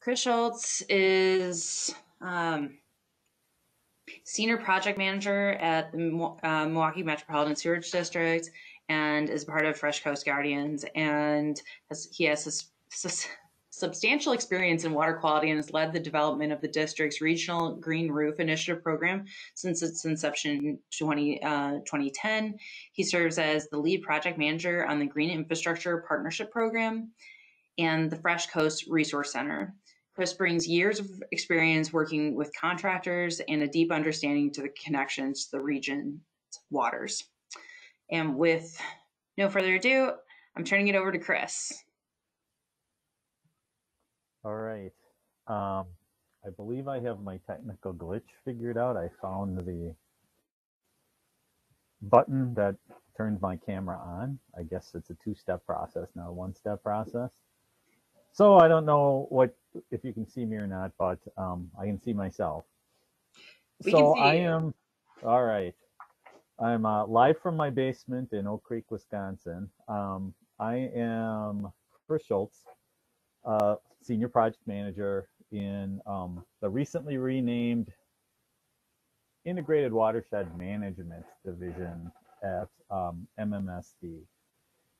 Chris Schultz is Senior Project Manager at the Milwaukee Metropolitan Sewerage District and is part of Fresh Coast Guardians. And he has substantial experience in water quality and has led the development of the district's Regional Green Roof Initiative program since its inception in 2010. He serves as the lead project manager on the Green Infrastructure Partnership Program and the Fresh Coast Resource Center. Chris brings years of experience working with contractors and a deep understanding to the connections to the region's waters. And with no further ado, I'm turning it over to Chris. All right. I believe I have my technical glitch figured out. I found the button that turns my camera on. I guess it's a two-step process, not a one-step process. So I don't know if you can see me or not, but I can see myself. I am, all right. I'm live from my basement in Oak Creek, Wisconsin. I am Chris Schultz, Senior Project Manager in the recently renamed Integrated Watershed Management Division at MMSD.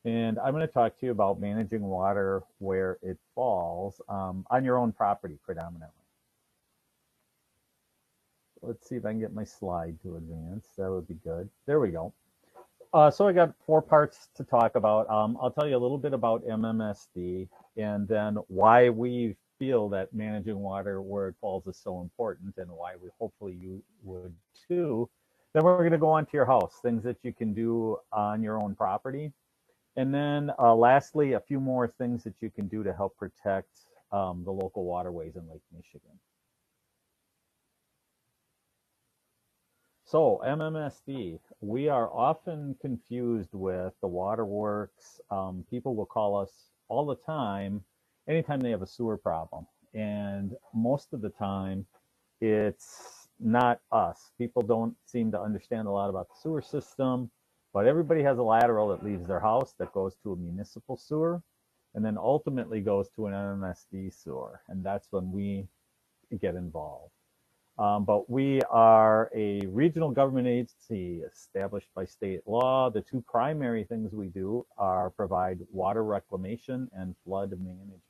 And I'm going to talk to you about managing water where it falls on your own property predominantly. Let's see if I can get my slide to advance. That would be good. There we go. So I got 4 parts to talk about. I'll tell you a little bit about MMSD and then why we feel that managing water where it falls is so important and why hopefully you would too. Then we're going to go on to your house, things that you can do on your own property. And then lastly, a few more things that you can do to help protect the local waterways in Lake Michigan. So MMSD, we are often confused with the waterworks. People will call us all the time, anytime they have a sewer problem. And most of the time, it's not us. People don't seem to understand a lot about the sewer system. But everybody has a lateral that leaves their house that goes to a municipal sewer and then ultimately goes to an MMSD sewer. And that's when we get involved. But we are a regional government agency established by state law. The 2 primary things we do are provide water reclamation and flood management.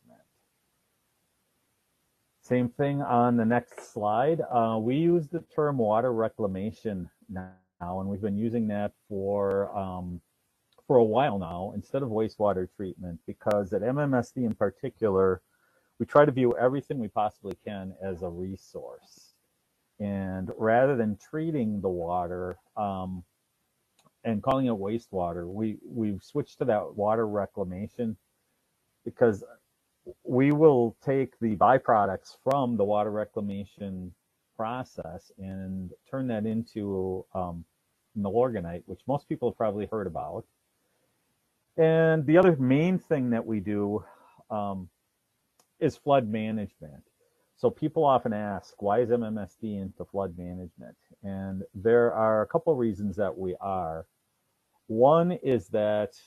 Same thing on the next slide. We use the term water reclamation now. And we've been using that for a while now instead of wastewater treatment, because at MMSD in particular, we try to view everything we possibly can as a resource. And rather than treating the water and calling it wastewater, we've switched to that water reclamation because we will take the byproducts from the water reclamation process and turn that into Milorganite, which most people have probably heard about. And the other main thing that we do is flood management. So people often ask, why is MMSD into flood management? And there are a couple reasons that we are. One is that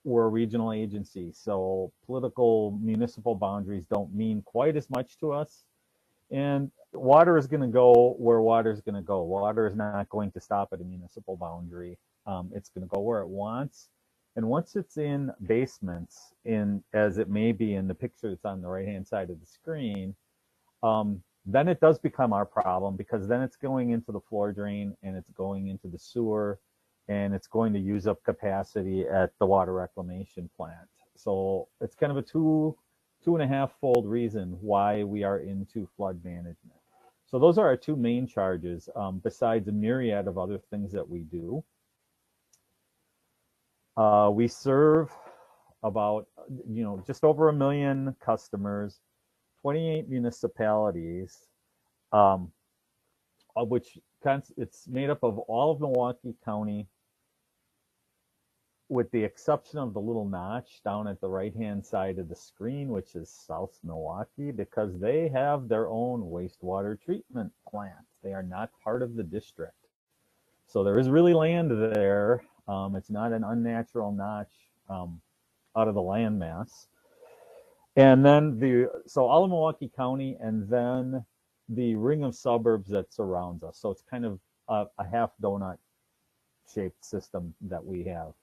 we're a regional agency, so political municipal boundaries don't mean quite as much to us. And water is going to go where water is going to go. Water is not going to stop at a municipal boundary. It's going to go where it wants. And once it's in basements, as it may be in the picture that's on the right-hand side of the screen, then it does become our problem, because then it's going into the floor drain and it's going into the sewer and it's going to use up capacity at the water reclamation plant. So it's kind of a two and a half fold reason why we are into flood management. So those are our 2 main charges, besides a myriad of other things that we do. We serve about, just over 1 million customers, 28 municipalities, of which it's made up of all of Milwaukee County, with the exception of the little notch down at the right-hand side of the screen, which is South Milwaukee, because they have their own wastewater treatment plant. They are not part of the district. So there is really land there. It's not an unnatural notch out of the landmass. And then so all of Milwaukee County, and then the ring of suburbs that surrounds us. So it's kind of a half donut shaped system that we have.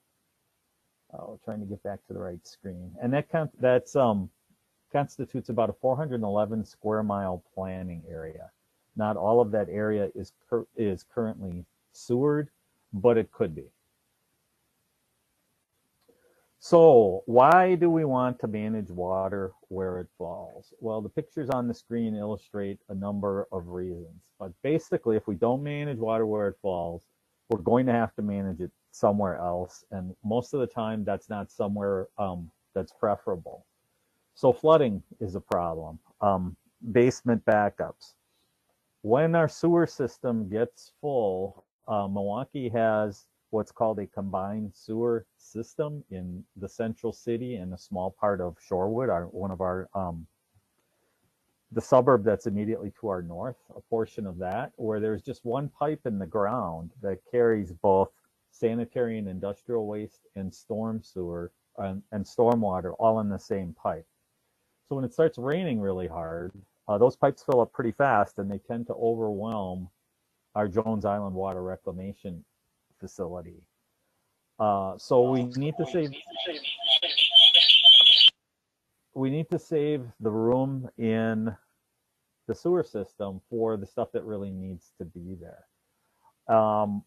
Trying to get back to the right screen. And that's constitutes about a 411 square mile planning area. Not all of that area is currently sewered, but it could be. So why do we want to manage water where it falls? Well, the pictures on the screen illustrate a number of reasons. But basically, if we don't manage water where it falls, we're going to have to manage it somewhere else. And most of the time, that's not somewhere that's preferable. So flooding is a problem. Basement backups. When our sewer system gets full, Milwaukee has what's called a combined sewer system in the central city and a small part of Shorewood, the suburb that's immediately to our north, a portion of that, where there's just one pipe in the ground that carries both sanitary and industrial waste and storm sewer and stormwater all in the same pipe. So when it starts raining really hard, those pipes fill up pretty fast and they tend to overwhelm our Jones Island water reclamation facility. So we need to save the room in the sewer system for the stuff that really needs to be there.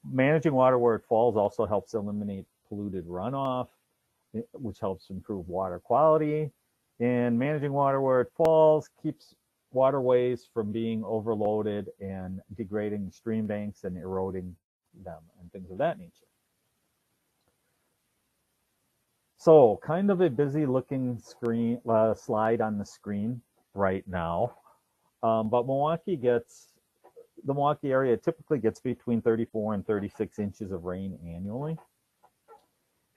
Managing water where it falls also helps eliminate polluted runoff, which helps improve water quality. And managing water where it falls keeps waterways from being overloaded and degrading stream banks and eroding them and things of that nature. So kind of a busy looking slide on the screen right now. But the Milwaukee area typically gets between 34 and 36 inches of rain annually.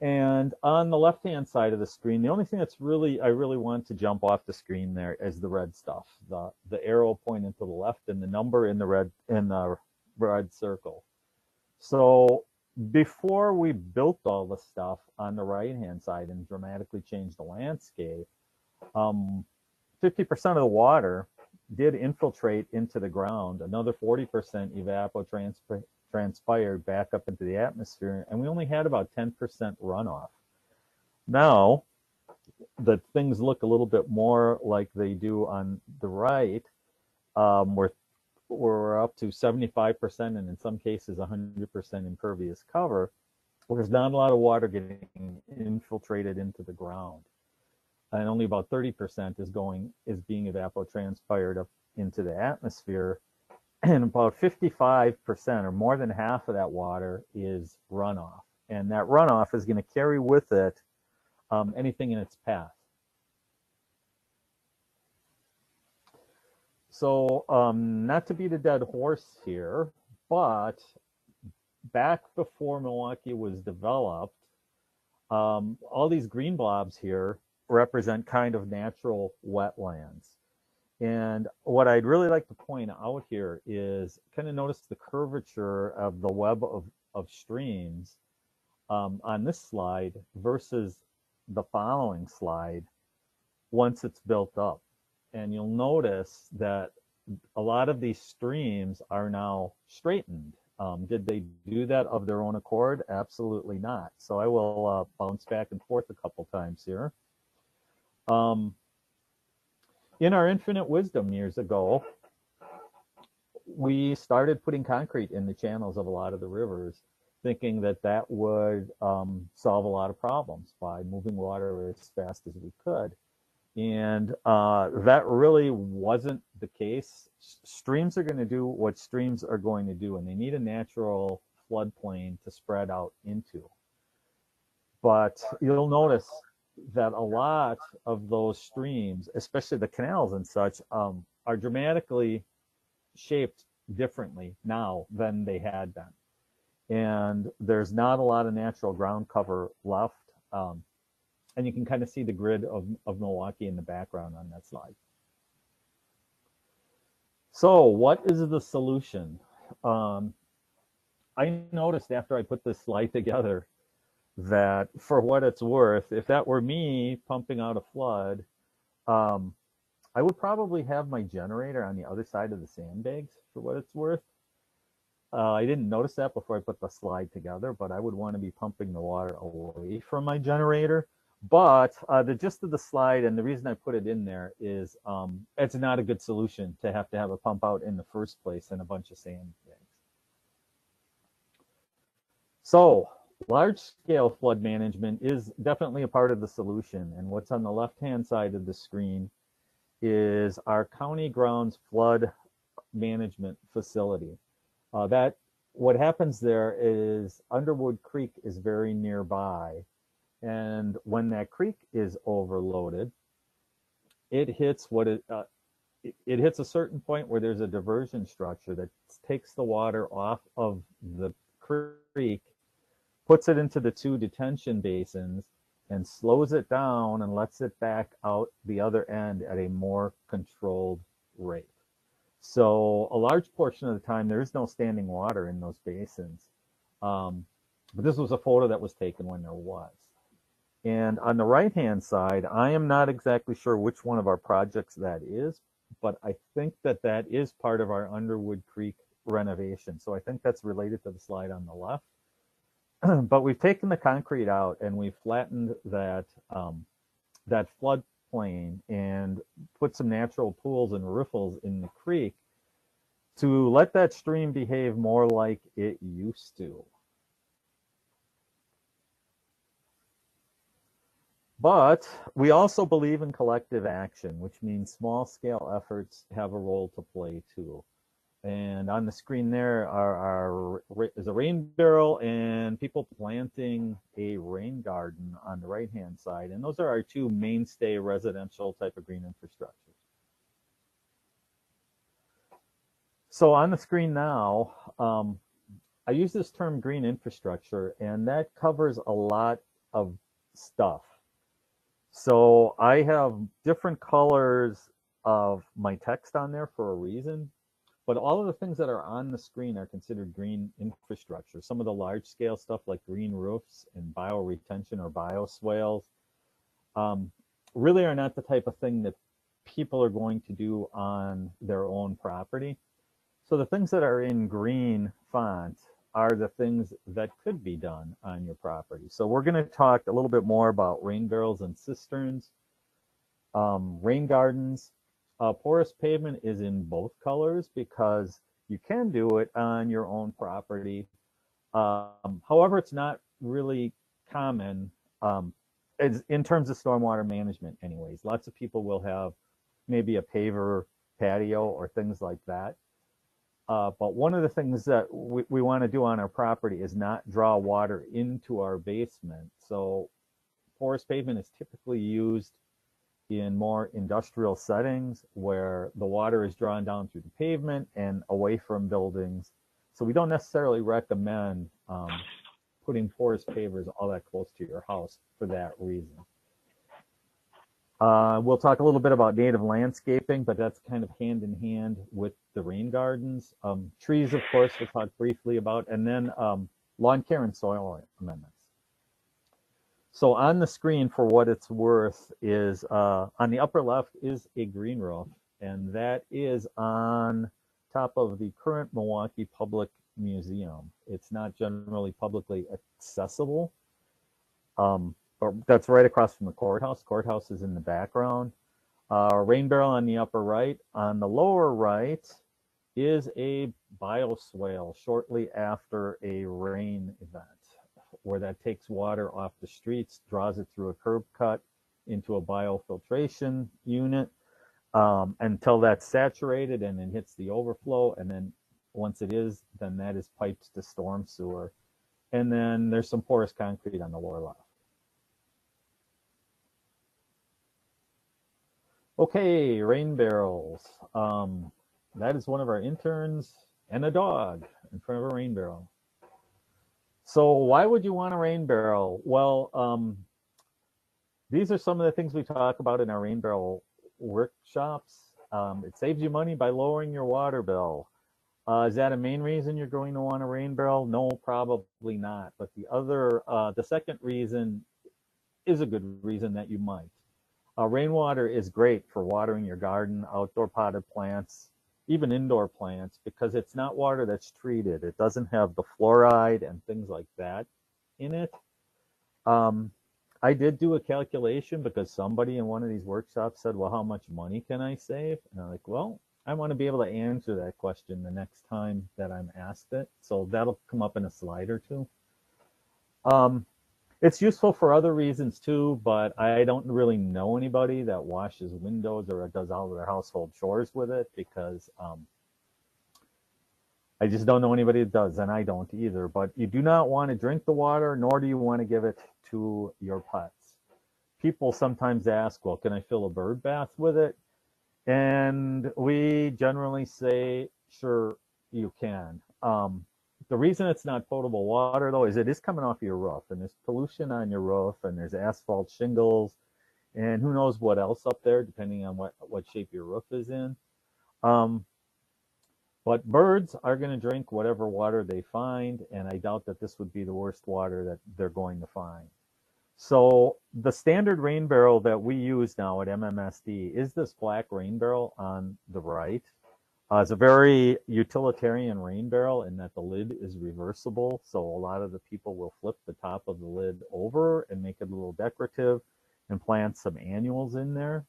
And on the left-hand side of the screen, the only thing I really want to jump off the screen there is the red stuff, the arrow pointing to the left and the number in the red circle. So before we built all the stuff on the right-hand side and dramatically changed the landscape, 50% of the water did infiltrate into the ground. Another 40% evapotranspired back up into the atmosphere, and we only had about 10% runoff. Now that things look a little bit more like they do on the right, we're up to 75% and in some cases 100% impervious cover. There's not a lot of water getting infiltrated into the ground, and only about 30% is being evapotranspired up into the atmosphere. And about 55% or more than half of that water is runoff. And that runoff is going to carry with it anything in its path. So not to beat a dead horse here, but back before Milwaukee was developed, all these green blobs here represent kind of natural wetlands. And what I'd really like to point out here is kind of notice the curvature of the web of streams on this slide versus the following slide once it's built up. And you'll notice that a lot of these streams are now straightened. Did they do that of their own accord? Absolutely not. So I will bounce back and forth a couple times here. In our infinite wisdom years ago, we started putting concrete in the channels of a lot of the rivers, thinking that that would solve a lot of problems by moving water as fast as we could. And that really wasn't the case. Streams are going to do what streams are going to do, and they need a natural floodplain to spread out into. But you'll notice that a lot of those streams, especially the canals and such, are dramatically shaped differently now than they had been. And there's not a lot of natural ground cover left. And you can kind of see the grid of Milwaukee in the background on that slide. So what is the solution? I noticed after I put this slide together that, for what it's worth, if that were me pumping out a flood, I would probably have my generator on the other side of the sandbags for what it's worth. I didn't notice that before I put the slide together, but I would want to be pumping the water away from my generator. But the gist of the slide, and the reason I put it in there, is it's not a good solution to have a pump out in the first place and a bunch of sandbags. So large-scale flood management is definitely a part of the solution. And what's on the left-hand side of the screen is our county grounds flood management facility. What happens there is Underwood Creek is very nearby, and when that creek is overloaded, it hits it hits a certain point where there's a diversion structure that takes the water off of the creek, puts it into the two detention basins, and slows it down and lets it back out the other end at a more controlled rate. So a large portion of the time, there is no standing water in those basins. But this was a photo that was taken when there was. And on the right-hand side, I am not exactly sure which one of our projects that is, but I think that is part of our Underwood Creek renovation. So I think that's related to the slide on the left. But we've taken the concrete out and we've flattened that flood plain and put some natural pools and riffles in the creek to let that stream behave more like it used to. But we also believe in collective action, which means small-scale efforts have a role to play too. And on the screen there is a rain barrel and people planting a rain garden on the right-hand side. And those are our two mainstay residential type of green infrastructures. So on the screen now, I use this term green infrastructure, and that covers a lot of stuff. So I have different colors of my text on there for a reason. But all of the things that are on the screen are considered green infrastructure. Some of the large scale stuff like green roofs and bioretention or bioswales really are not the type of thing that people are going to do on their own property. So the things that are in green font are the things that could be done on your property. So we're going to talk a little bit more about rain barrels and cisterns, rain gardens. Porous pavement is in both colors because you can do it on your own property. However, it's not really common in terms of stormwater management anyways. Lots of people will have maybe a paver patio or things like that. But one of the things that we want to do on our property is not draw water into our basement. So porous pavement is typically used in more industrial settings where the water is drawn down through the pavement and away from buildings. So we don't necessarily recommend putting porous pavers all that close to your house for that reason. We'll talk a little bit about native landscaping, but that's kind of hand in hand with the rain gardens. Trees, of course, we'll talk briefly about, and then lawn care and soil amendments. So on the screen, for what it's worth, is on the upper left is a green roof, and that is on top of the current Milwaukee Public Museum. It's not generally publicly accessible, but that's right across from the courthouse. Courthouse is in the background. Rain barrel on the upper right. On the lower right is a bioswale shortly after a rain event, where that takes water off the streets, draws it through a curb cut into a biofiltration unit until that's saturated and then hits the overflow. And then once it is, then that is piped to storm sewer. And then there's some porous concrete on the lower left. Okay, rain barrels. That is one of our interns and a dog in front of a rain barrel. So why would you want a rain barrel? Well, these are some of the things we talk about in our rain barrel workshops. It saves you money by lowering your water bill. Is that a main reason you're going to want a rain barrel? No, probably not. But the second reason is a good reason that you might. Rainwater is great for watering your garden, outdoor potted plants, even indoor plants, because it's not water that's treated. It doesn't have the fluoride and things like that in it. Um, I did do a calculation because somebody in one of these workshops said, well, how much money can I save? And I'm like, well, I want to be able to answer that question the next time that I'm asked it. So that'll come up in a slide or two. It's useful for other reasons too, but I don't really know anybody that washes windows or does all of their household chores with it because I just don't know anybody that does, and I don't either. But you do not want to drink the water, nor do you want to give it to your pets. People sometimes ask, well, can I fill a bird bath with it? And we generally say, sure, you can. The reason it's not potable water, though, is it is coming off your roof, and there's pollution on your roof, and there's asphalt shingles, and who knows what else up there, depending on what shape your roof is in. But birds are going to drink whatever water they find, and I doubt that this would be the worst water that they're going to find. So the standard rain barrel that we use now at MMSD is this black rain barrel on the right. It's a very utilitarian rain barrel in that the lid is reversible. So a lot of the people will flip the top of the lid over and make it a little decorative and plant some annuals in there.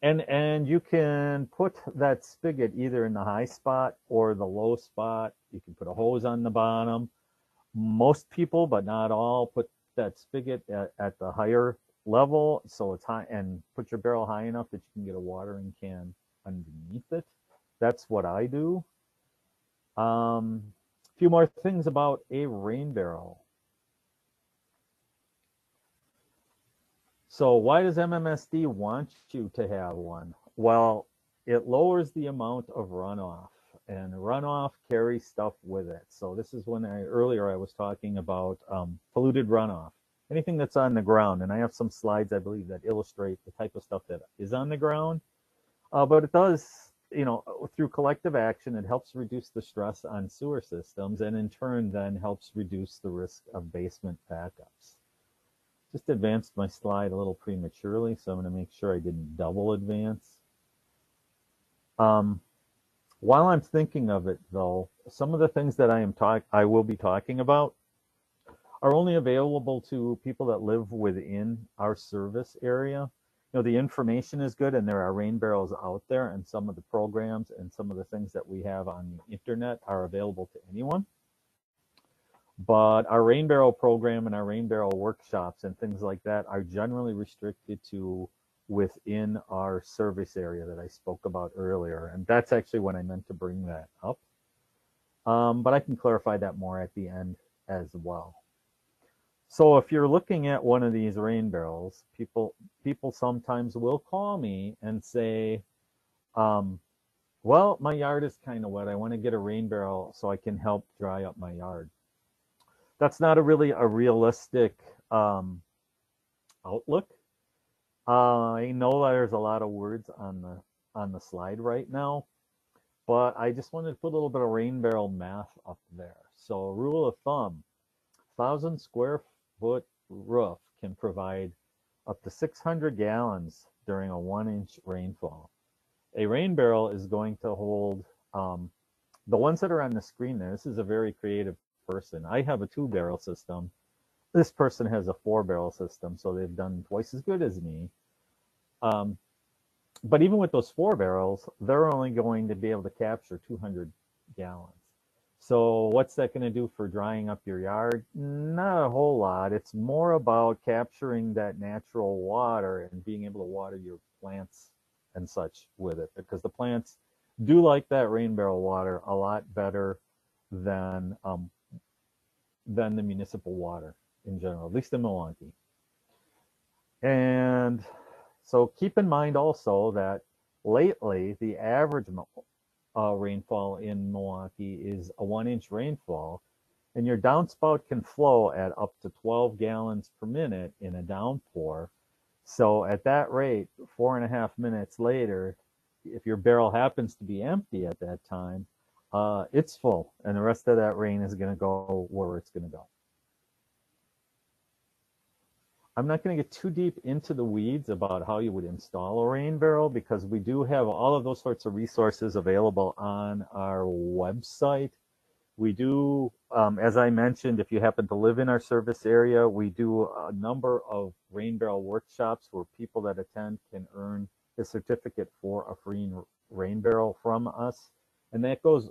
And you can put that spigot either in the high spot or the low spot. You can put a hose on the bottom. Most people, but not all, put that spigot at the higher level so it's high, and put your barrel high enough that you can get a watering can underneath it. That's what I do. A few more things about a rain barrel. So why does MMSD want you to have one? Well, it lowers the amount of runoff, and runoff carries stuff with it. So this is when earlier I was talking about polluted runoff, anything that's on the ground. And I have some slides, I believe, that illustrate the type of stuff that is on the ground. But it does, through collective action, it helps reduce the stress on sewer systems, and in turn then helps reduce the risk of basement backups. Just advanced my slide a little prematurely, so I'm going to make sure I didn't double advance. While I'm thinking of it, though, some of the things that I will be talking about are only available to people that live within our service area. The information is good, and there are rain barrels out there, and some of the programs and some of the things that we have on the internet are available to anyone. But our rain barrel program and our rain barrel workshops and things like that are generally restricted to within our service area that I spoke about earlier. And that's actually when I meant to bring that up. But I can clarify that more at the end as well. So if you're looking at one of these rain barrels, people sometimes will call me and say, well, my yard is kind of wet. I want to get a rain barrel so I can help dry up my yard. That's not really a realistic outlook. I know there's a lot of words on the slide right now, but I just wanted to put a little bit of rain barrel math up there. So rule of thumb, 1,000 square foot roof can provide up to 600 gallons during a 1-inch rainfall. A rain barrel is going to hold, the ones that are on the screen there, this is a very creative person. I have a 2-barrel system. This person has a 4-barrel system, so they've done twice as good as me. But even with those 4 barrels, they're only going to be able to capture 200 gallons. So what's that going to do for drying up your yard? Not a whole lot. It's more about capturing that natural water and being able to water your plants and such with it, because the plants do like that rain barrel water a lot better than the municipal water in general, at least in Milwaukee. And so keep in mind also that lately the average rainfall in Milwaukee is a 1-inch rainfall, and your downspout can flow at up to 12 gallons per minute in a downpour. So at that rate, 4.5 minutes later, if your barrel happens to be empty at that time, it's full, and the rest of that rain is going to go where it's going to go. I'm not going to get too deep into the weeds about how you would install a rain barrel, because we do have all of those sorts of resources available on our website. We do, as I mentioned, if you happen to live in our service area, we do a number of rain barrel workshops where people that attend can earn a certificate for a free rain barrel from us. And that goes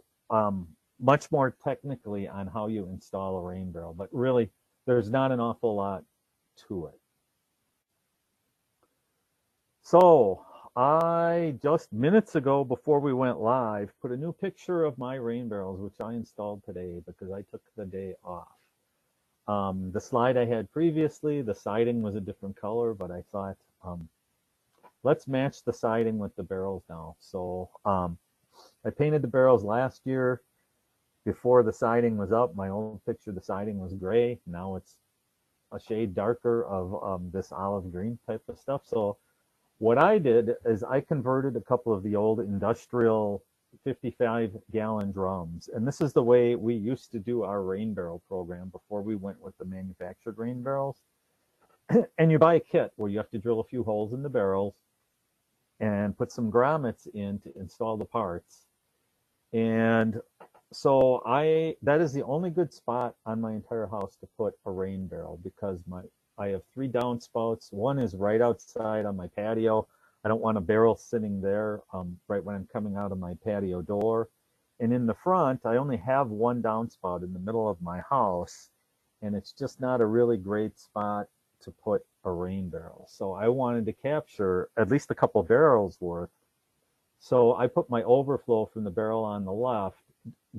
much more technically on how you install a rain barrel, but really there's not an awful lot to it. So I just minutes ago before we went live put a new picture of my rain barrels, which I installed today because I took the day off. The slide I had previously, the siding was a different color, but I thought let's match the siding with the barrels now. So I painted the barrels last year before the siding was up. My old picture, the siding was gray. Now it's a shade darker of this olive green type of stuff. So what I did is I converted a couple of the old industrial 55-gallon drums. And this is the way we used to do our rain barrel program before we went with the manufactured rain barrels. And you buy a kit where you have to drill a few holes in the barrels and put some grommets in to install the parts. And so that is the only good spot on my entire house to put a rain barrel, because I have 3 downspouts. One is right outside on my patio. I don't want a barrel sitting there right when I'm coming out of my patio door. And in the front, I only have 1 downspout in the middle of my house, and it's just not a really great spot to put a rain barrel. So I wanted to capture at least a couple barrels worth. So I put my overflow from the barrel on the left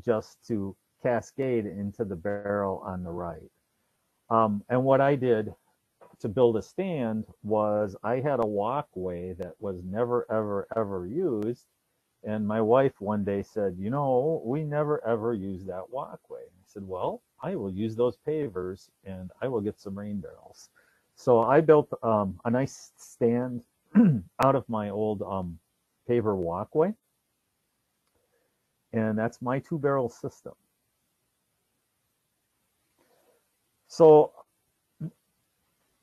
just to cascade into the barrel on the right. And what I did to build a stand was I had a walkway that was never, ever, ever used. And my wife one day said, you know, we never, ever use that walkway. And I said, well, I will use those pavers and I will get some rain barrels. So I built a nice stand out of my old paver walkway. And that's my 2-barrel system. So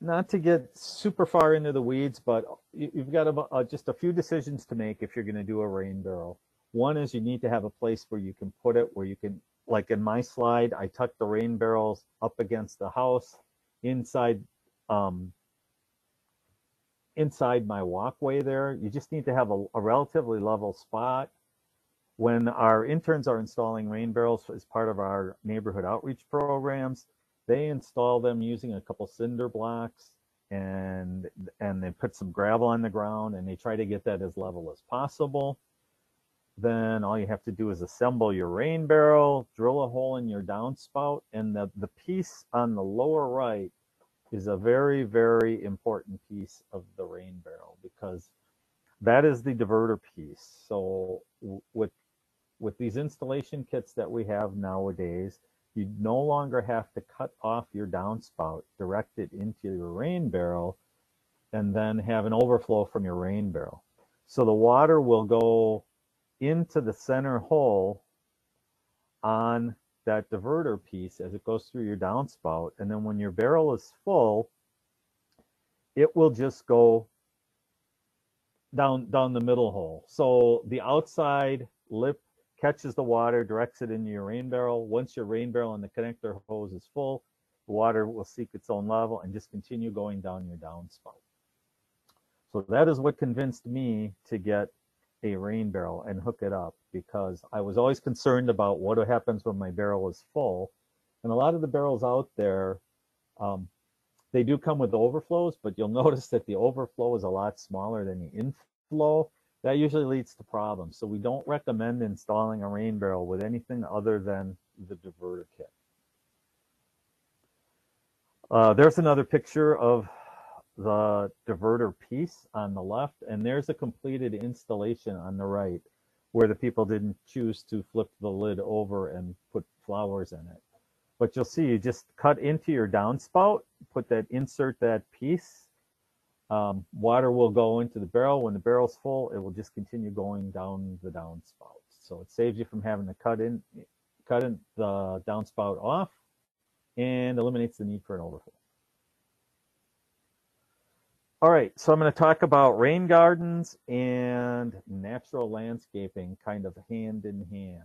not to get super far into the weeds, but you've got just a few decisions to make if you're going to do a rain barrel. One is you need to have a place where you can put it, where you can, like in my slide, I tucked the rain barrels up against the house inside my walkway there. You just need to have a relatively level spot. When our interns are installing rain barrels as part of our neighborhood outreach programs, they install them using a couple cinder blocks, and they put some gravel on the ground, and they try to get that as level as possible. Then all you have to do is assemble your rain barrel, drill a hole in your downspout, and the piece on the lower right is a very, very important piece of the rain barrel, because that is the diverter piece. So with these installation kits that we have nowadays, you no longer have to cut off your downspout, direct it into your rain barrel, and then have an overflow from your rain barrel. So the water will go into the center hole on that diverter piece as it goes through your downspout. And then when your barrel is full, it will just go down the middle hole. So the outside lip catches the water, directs it into your rain barrel. Once your rain barrel and the connector hose is full, the water will seek its own level and just continue going down your downspout. So that is what convinced me to get a rain barrel and hook it up, because I was always concerned about what happens when my barrel is full. And a lot of the barrels out there, they do come with overflows, but you'll notice that the overflow is a lot smaller than the inflow. That usually leads to problems. So we don't recommend installing a rain barrel with anything other than the diverter kit. There's another picture of the diverter piece on the left, and there's a completed installation on the right where the people didn't choose to flip the lid over and put flowers in it. But you'll see you just cut into your downspout, insert that piece. Water will go into the barrel. When the barrel's full, it will just continue going down the downspout. So it saves you from having to cut in the downspout off, and eliminates the need for an overflow. All right, so I'm going to talk about rain gardens and natural landscaping kind of hand in hand.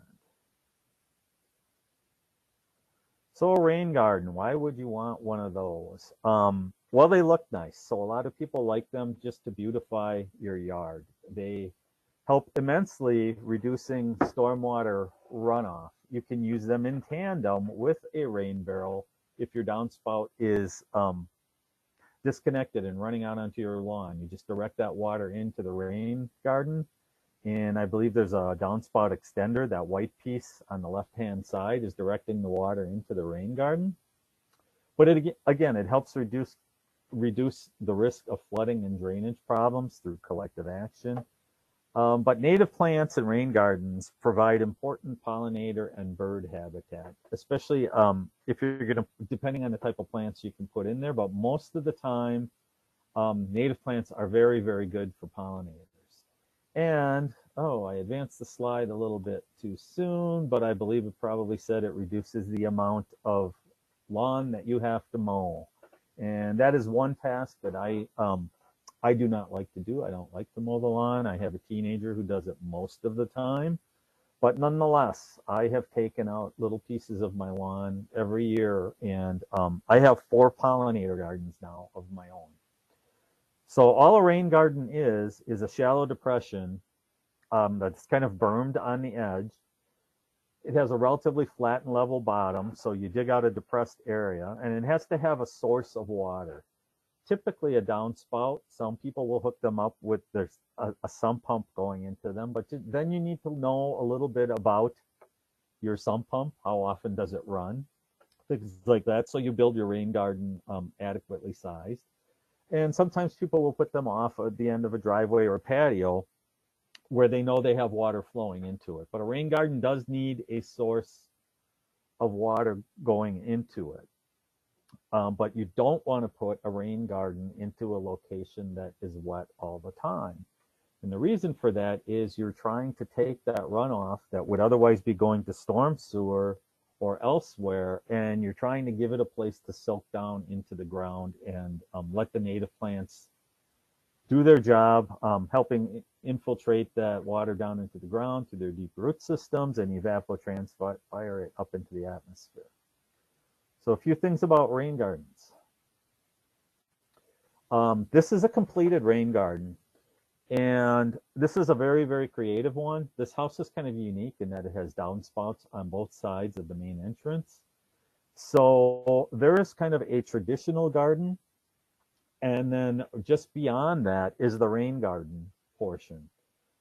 So a rain garden, why would you want one of those? Well, they look nice. So a lot of people like them just to beautify your yard. They help immensely reducing stormwater runoff. You can use them in tandem with a rain barrel if your downspout is disconnected and running out onto your lawn. You just direct that water into the rain garden. And I believe there's a downspout extender. That white piece on the left-hand side is directing the water into the rain garden. But again, it helps reduce the risk of flooding and drainage problems through collective action. But native plants and rain gardens provide important pollinator and bird habitat, especially if you're going to, depending on the type of plants you can put in there. But most of the time, native plants are very, very good for pollinators. And, oh, I advanced the slide a little bit too soon, but I believe it probably said it reduces the amount of lawn that you have to mow. And that is one task that I do not like to do. I don't like to mow the lawn. I have a teenager who does it most of the time. But nonetheless, I have taken out little pieces of my lawn every year, and I have 4 pollinator gardens now of my own. So all a rain garden is a shallow depression that's kind of bermed on the edge. It has a relatively flat and level bottom, so you dig out a depressed area, and it has to have a source of water. Typically a downspout. Some people will hook them up with there's a sump pump going into them, but then you need to know a little bit about your sump pump. How often does it run? Things like that. So you build your rain garden adequately sized. And sometimes people will put them off at the end of a driveway or a patio where they know they have water flowing into it. But a rain garden does need a source of water going into it. But you don't want to put a rain garden into a location that is wet all the time. And the reason for that is you're trying to take that runoff that would otherwise be going to storm sewer or elsewhere, and you're trying to give it a place to soak down into the ground and let the native plants do their job, helping infiltrate that water down into the ground through their deep root systems and evapotranspire it up into the atmosphere. So a few things about rain gardens. This is a completed rain garden, and this is a very, very creative one. This house is kind of unique in that it has downspouts on both sides of the main entrance. So there is kind of a traditional garden, and then just beyond that is the rain garden portion.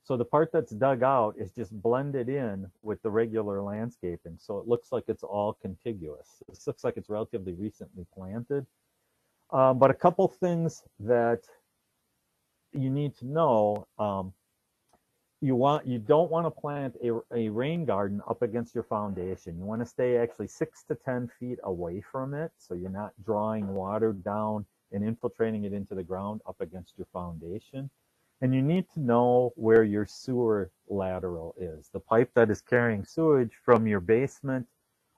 So the part that's dug out is just blended in with the regular landscaping. So it looks like it's all contiguous. This looks like it's relatively recently planted. But a couple things that you need to know, you don't want to plant a rain garden up against your foundation. You want to stay actually 6 to 10 feet away from it, so you're not drawing water down and infiltrating it into the ground up against your foundation. And you need to know where your sewer lateral is, the pipe that is carrying sewage from your basement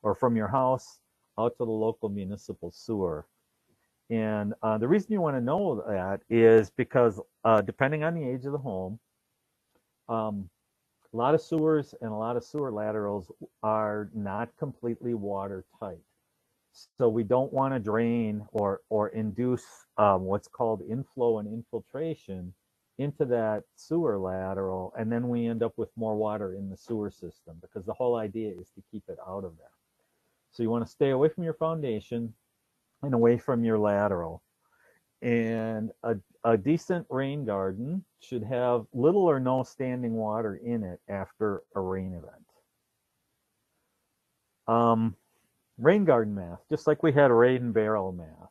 or from your house out to the local municipal sewer. And the reason you want to know that is because depending on the age of the home, a lot of sewers and a lot of sewer laterals are not completely watertight. So we don't want to drain or induce what's called inflow and infiltration into that sewer lateral, and then we end up with more water in the sewer system, because the whole idea is to keep it out of there. So you want to stay away from your foundation and away from your lateral. And a decent rain garden should have little or no standing water in it after a rain event. Rain garden math, just like we had rain barrel math.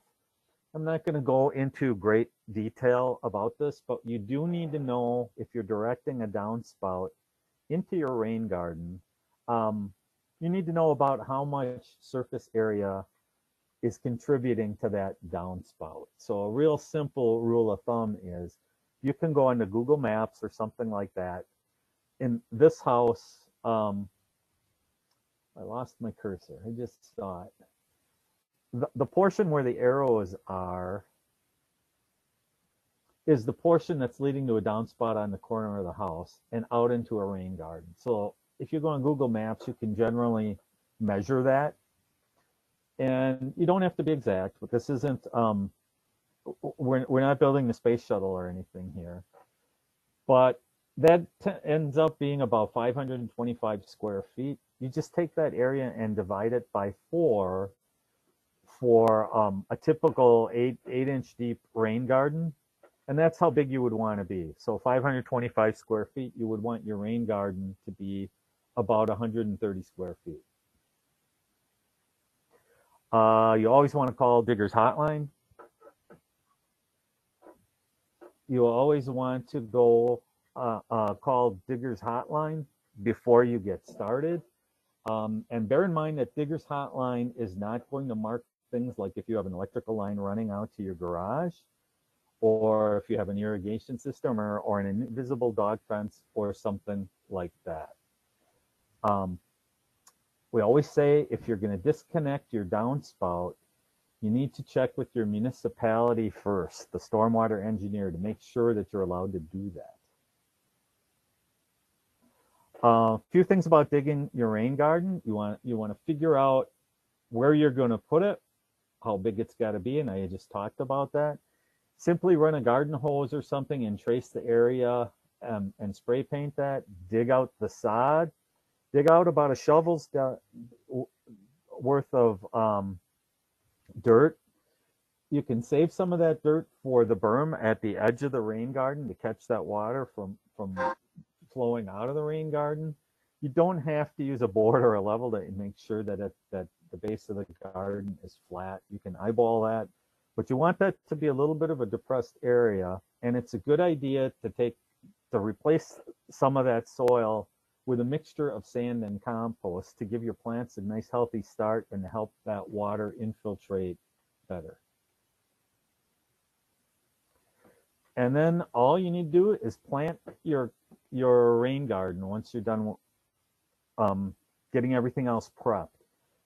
I'm not going to go into great detail about this, but you do need to know if you're directing a downspout into your rain garden, you need to know about how much surface area is contributing to that downspout. So a real simple rule of thumb is you can go into Google Maps or something like that. In this house, I lost my cursor. I just saw it. The portion where the arrows are is the portion that's leading to a downspout on the corner of the house and out into a rain garden. So if you go on Google Maps, you can generally measure that. And you don't have to be exact, but this isn't, we're not building the space shuttle or anything here. But that ends up being about 525 square feet. You just take that area and divide it by 4 for a typical 8-inch deep rain garden. And that's how big you would want to be. So 525 square feet, you would want your rain garden to be about 130 square feet. You always want to call Digger's Hotline. You always want to go call Digger's Hotline before you get started. And bear in mind that Digger's Hotline is not going to mark things like if you have an electrical line running out to your garage, or if you have an irrigation system, or an invisible dog fence or something like that. We always say if you're going to disconnect your downspout, you need to check with your municipality first, the stormwater engineer, to make sure that you're allowed to do that. A few things about digging your rain garden. You want to figure out where you're going to put it, how big it's got to be, and I just talked about that. Simply run a garden hose or something and trace the area and spray paint that. Dig out the sod. Dig out about a shovel's worth of dirt. You can save some of that dirt for the berm at the edge of the rain garden to catch that water from flowing out of the rain garden. You don't have to use a board or a level to make sure that the base of the garden is flat. You can eyeball that, but you want that to be a little bit of a depressed area, and it's a good idea to replace some of that soil with a mixture of sand and compost to give your plants a nice healthy start and to help that water infiltrate better. And then all you need to do is plant your rain garden once you're done getting everything else prepped.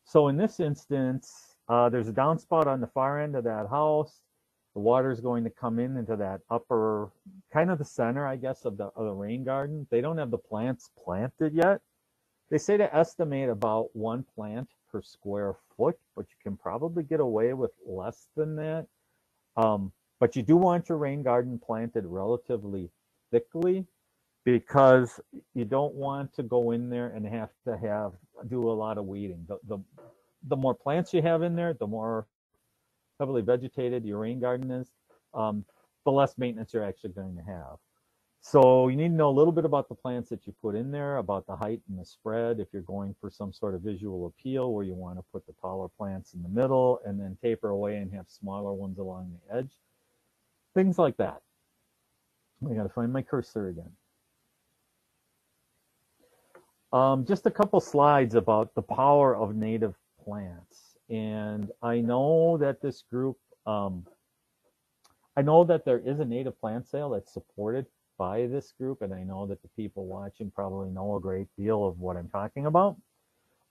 So in this instance, there's a downspout on the far end of that house. The water is going to come into that upper, kind of the center, I guess, of the rain garden. They don't have the plants planted yet. They say to estimate about 1 plant per square foot, but you can probably get away with less than that. But you do want your rain garden planted relatively thickly, because you don't want to go in there and have to do a lot of weeding. The more plants you have in there, the more heavily vegetated your rain garden is, the less maintenance you're actually going to have. So you need to know a little bit about the plants that you put in there, about the height and the spread, if you're going for some sort of visual appeal where you want to put the taller plants in the middle and then taper away and have smaller ones along the edge. Things like that. I got to find my cursor again. Just a couple slides about the power of native plants. And I know that this group, I know that there is a native plant sale that's supported by this group, and I know that the people watching probably know a great deal of what I'm talking about.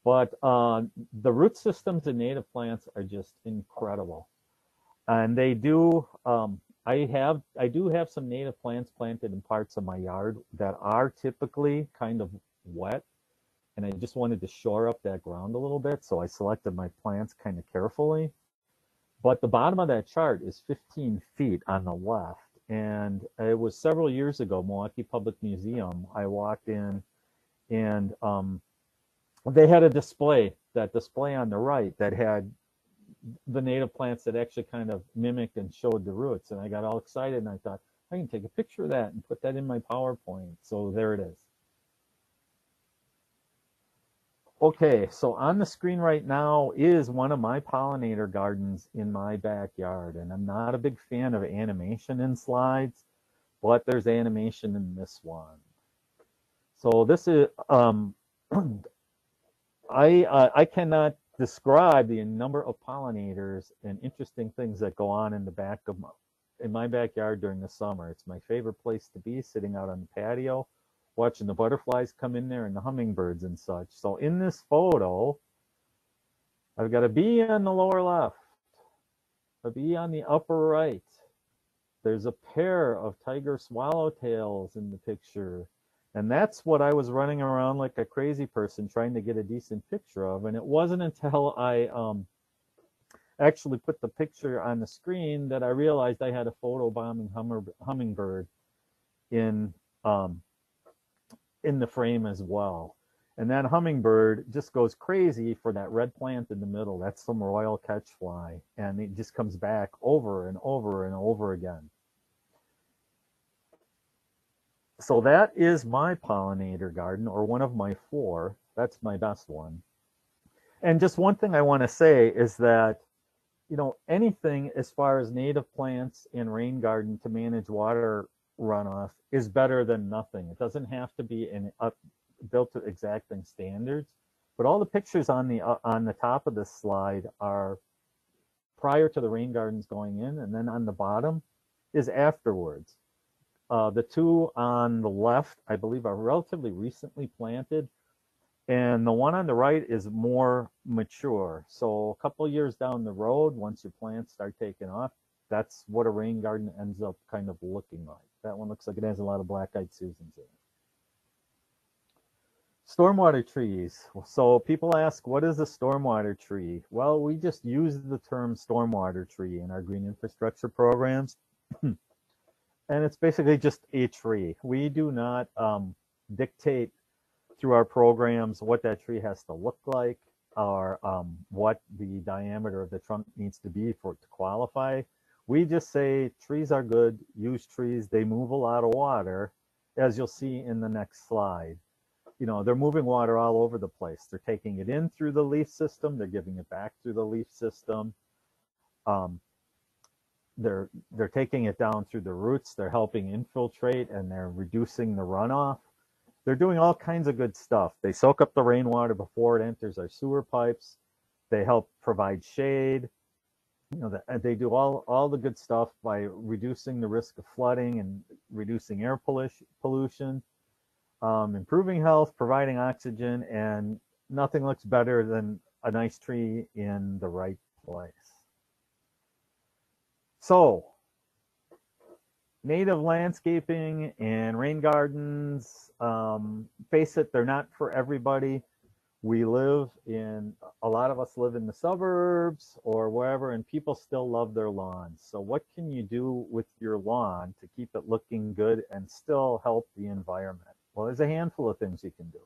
But the root systems in native plants are just incredible. And they do, I do have some native plants planted in parts of my yard that are typically kind of wet, and I just wanted to shore up that ground a little bit, so I selected my plants kind of carefully. But the bottom of that chart is 15 feet on the left, and it was several years ago, Milwaukee Public Museum. I walked in, and they had a display, that display on the right, that had the native plants that actually kind of mimicked and showed the roots, and I got all excited, and I thought, I can take a picture of that and put that in my PowerPoint. So there it is. Okay, so on the screen right now is one of my pollinator gardens in my backyard, and I'm not a big fan of animation in slides, but there's animation in this one. So this is, I cannot describe the number of pollinators and interesting things that go on in the back of my backyard during the summer. It's my favorite place to be, sitting out on the patio, watching the butterflies come in there and the hummingbirds and such. So in this photo, I've got a bee on the lower left, a bee on the upper right, There's a pair of tiger swallowtails in the picture. And that's what I was running around like a crazy person trying to get a decent picture of. And it wasn't until I actually put the picture on the screen that I realized I had a photobombing hummingbird in the frame as well. And that hummingbird just goes crazy for that red plant in the middle. That's some royal catchfly. And it just comes back over and over and over again. So that is my pollinator garden, or one of my 4. That's my best one. And just one thing I want to say is that, you know, anything as far as native plants in rain garden to manage water runoff is better than nothing. It doesn't have to be built to exacting standards, but all the pictures on the top of this slide are prior to the rain gardens going in, and then on the bottom is afterwards. The 2 on the left, I believe, are relatively recently planted, and the one on the right is more mature. So a couple of years down the road, once your plants start taking off, that's what a rain garden ends up kind of looking like. That one looks like it has a lot of black-eyed Susans in it. Stormwater trees. So people ask, what is a stormwater tree? Well, we just use the term stormwater tree in our green infrastructure programs. And it's basically just a tree. We do not dictate through our programs what that tree has to look like, or what the diameter of the trunk needs to be for it to qualify. We just say trees are good, use trees, they move a lot of water, as you'll see in the next slide. You know, they're moving water all over the place. They're taking it in through the leaf system, they're giving it back through the leaf system. They're taking it down through the roots, they're helping infiltrate, and they're reducing the runoff. They're doing all kinds of good stuff. They soak up the rainwater before it enters our sewer pipes. They help provide shade. You know, they do all the good stuff by reducing the risk of flooding and reducing air pollution, improving health, providing oxygen, and nothing looks better than a nice tree in the right place. So, native landscaping and rain gardens, face it, they're not for everybody. A lot of us live in the suburbs or wherever, and people still love their lawns. So what can you do with your lawn to keep it looking good and still help the environment? Well, there's a handful of things you can do.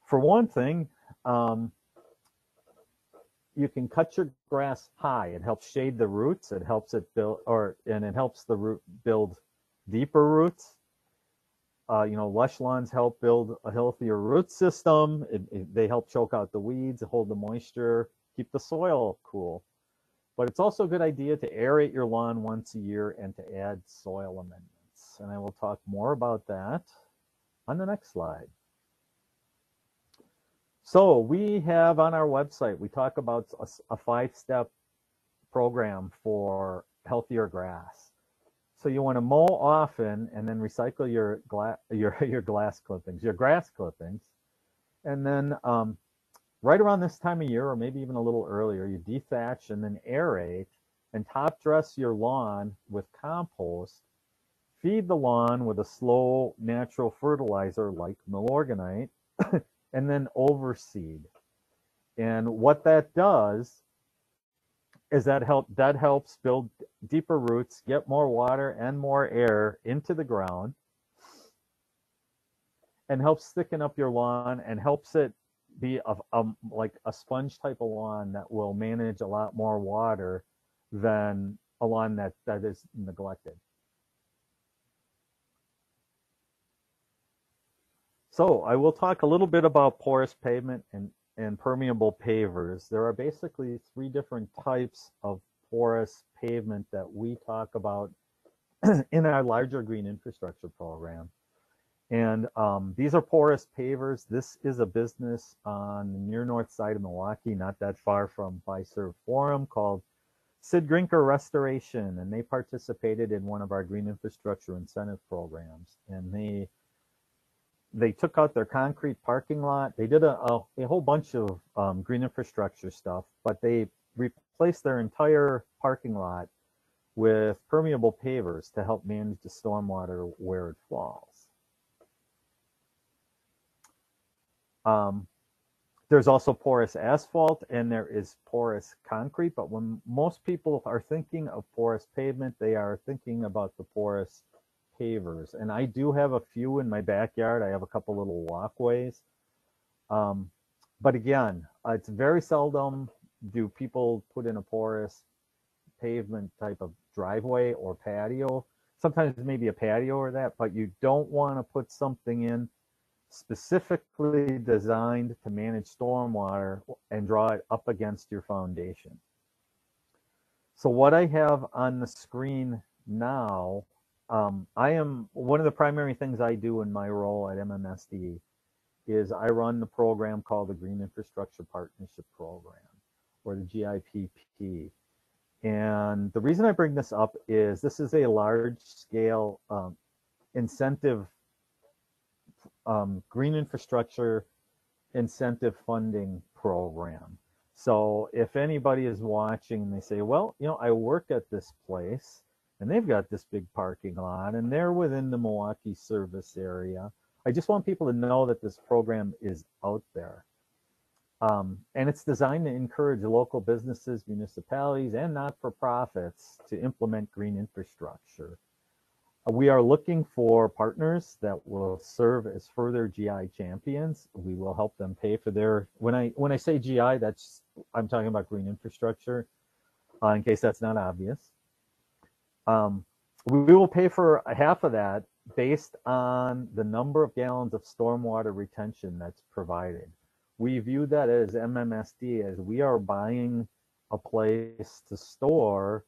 For one thing, you can cut your grass high. It helps shade the roots. It helps it build, and it helps the root build deeper roots. You know, lush lawns help build a healthier root system. They help choke out the weeds, hold the moisture, keep the soil cool. But it's also a good idea to aerate your lawn once a year and to add soil amendments. And I will talk more about that on the next slide. So we have on our website, we talk about a 5-step program for healthier grass. So you want to mow often and then recycle your grass clippings. And then right around this time of year, or maybe even a little earlier, you dethatch and then aerate and top dress your lawn with compost. Feed the lawn with a slow natural fertilizer like Milorganite, and then overseed. And what that does is that helps build deeper roots, get more water and more air into the ground, and helps thicken up your lawn and helps it be like a sponge type of lawn that will manage a lot more water than a lawn that is neglected. So I will talk a little bit about porous pavement and permeable pavers. There are basically 3 different types of porous pavement that we talk about in our larger green infrastructure program. And these are porous pavers. This is a business on the near north side of Milwaukee, not that far from Fiserv Forum, called Sid Grinker Restoration. And they participated in one of our green infrastructure incentive programs. And they took out their concrete parking lot. They did a whole bunch of green infrastructure stuff, but they replaced their entire parking lot with permeable pavers to help manage the stormwater where it falls. There's also porous asphalt and there is porous concrete, but when most people are thinking of porous pavement, they are thinking about the porous pavers. And I do have a few in my backyard. I have a couple little walkways. But again, it's very seldom do people put in a porous pavement type of driveway or patio. Sometimes maybe a patio or that, but you don't want to put something in specifically designed to manage stormwater and draw it up against your foundation. So what I have on the screen now, I am one of the primary things I do in my role at MMSD is I run the program called the Green Infrastructure Partnership Program, or the GIPP. And the reason I bring this up is this is a large-scale incentive, green infrastructure incentive funding program. So if anybody is watching and they say, well, you know, I work at this place and they've got this big parking lot and they're within the Milwaukee service area, I just want people to know that this program is out there. And it's designed to encourage local businesses, municipalities, and not-for-profits to implement green infrastructure. We are looking for partners that will serve as further GI champions. We will help them pay for their, when I say GI, that's, I'm talking about green infrastructure, in case that's not obvious. We will pay for half of that based on the number of gallons of stormwater retention that's provided. We view that as MMSD as we are buying a place to store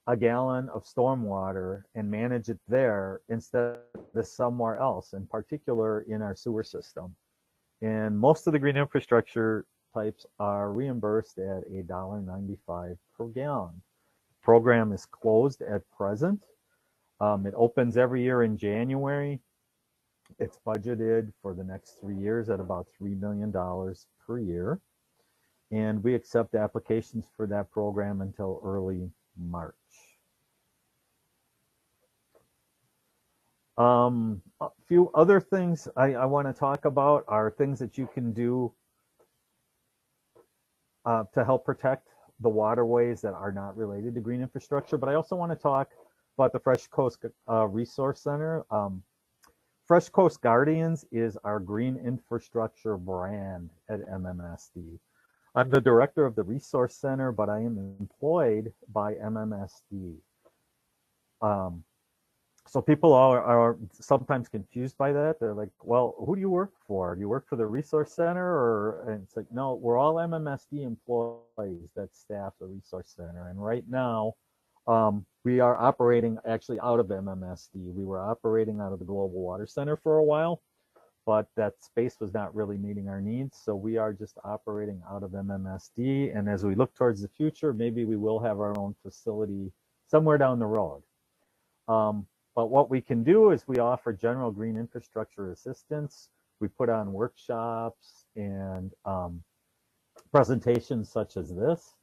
a gallon of stormwater and manage it there instead of somewhere else, in particular in our sewer system. And most of the green infrastructure types are reimbursed at $1.95 per gallon. The program is closed at present. It opens every year in January. It's budgeted for the next 3 years at about $3 million per year. And we accept applications for that program until early March. A few other things I want to talk about are things that you can do to help protect the waterways that are not related to green infrastructure. But I also want to talk about the Fresh Coast Resource Center. Fresh Coast Guardians is our green infrastructure brand at MMSD. I'm the director of the Resource Center, but I am employed by MMSD. So people are sometimes confused by that. They're like, well, who do you work for? Do you work for the Resource Center? Or, and it's like, no, we're all MMSD employees that staff the Resource Center. And right now, we are operating actually out of MMSD. We were operating out of the Global Water Center for a while, but that space was not really meeting our needs. So we are just operating out of MMSD. And as we look towards the future, maybe we will have our own facility somewhere down the road. But what we can do is we offer general green infrastructure assistance. We put on workshops and presentations such as this.